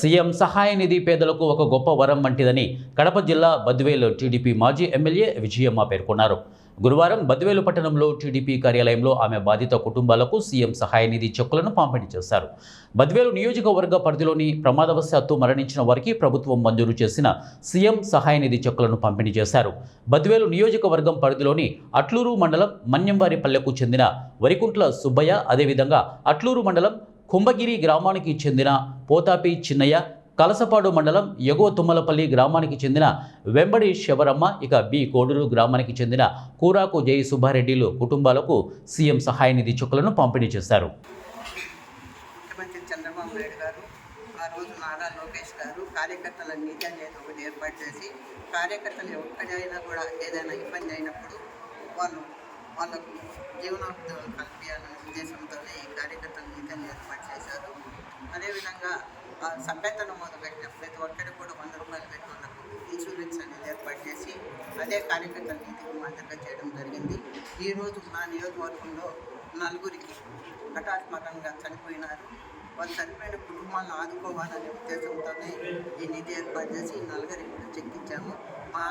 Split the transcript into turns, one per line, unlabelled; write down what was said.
CM సహాయ నిధి పేదలకు ఒక గొప్ప వరం వంటిదని కడప జిల్లా బద్వేలు టీడీపీ మాజీ ఎమ్మెల్యే విజయమ్మ పేర్కొన్నారు. గురువారం బద్వేలు పట్టణంలో టీడీపీ కార్యాలయంలో ఆమె బాధిత కుటుంబాలకు సీఎం సహాయ నిధి చెక్కులను పంపిణీ చేశారు. బద్వేలు నియోజకవర్గ పరిధిలోని ప్రమాదవశాత్తు మరణించిన వారికి ప్రభుత్వం మంజూరు చేసిన సీఎం సహాయ నిధి చెక్కులను పంపిణీ చేశారు. బద్వేలు నియోజకవర్గం పరిధిలోని అట్లూరు మండలం మన్యంవారిపల్లెకు చెందిన వరికుంట్ల సుబ్బయ్య, అదేవిధంగా అట్లూరు మండలం కుంభగిరి గ్రామానికి చెందిన పోతాపి చిన్నయ్య, కలసపాడు మండలం ఎగువ తుమ్మలపల్లి గ్రామానికి చెందిన వెంబడి శవరమ్మ, ఇక బి కోడూరు గ్రామానికి చెందిన కూరాకు జై సుబ్బారెడ్డిలు కుటుంబాలకు సీఎం సహాయ నిధి చెక్కులను పంపిణీ చేశారు.
ముఖ్యమంత్రి చంద్రబాబు నాయుడు గారు ఆ రోజు నారా లోకేష్ గారు కార్యకర్తల నీతి అనేది ఒకటి ఏర్పాటు చేసి, కార్యకర్తలు ఎక్కడైనా కూడా ఏదైనా ఇబ్బంది అయినప్పుడు వాళ్ళకు జీవనోపాధి కల్పించాలనే ఉద్దేశంతోనే ఈ కార్యకర్తల నీతిని ఏర్పాటు చేశారు. అదేవిధంగా సభ్యతను మొదలుపెట్టిన ప్రతి ఒక్కరికి కూడా 100 రూపాయలు పెట్టుకున్నకు ఇన్సూరెన్స్ అనేది ఏర్పాటు చేసి అదే కార్యకర్తల నీతికి మాదిరిగా చేయడం జరిగింది. ఈరోజు నా నియోజకవర్గంలో 4గురికి హఠాత్మకంగా చనిపోయినారు. వాళ్ళు చనిపోయిన కుటుంబాలను ఆదుకోవాలనే ఉద్దేశంతోనే ఈ నిధి ఏర్పాటు చేసి 4గురికి కూడా చెక్ ఇచ్చాము. మా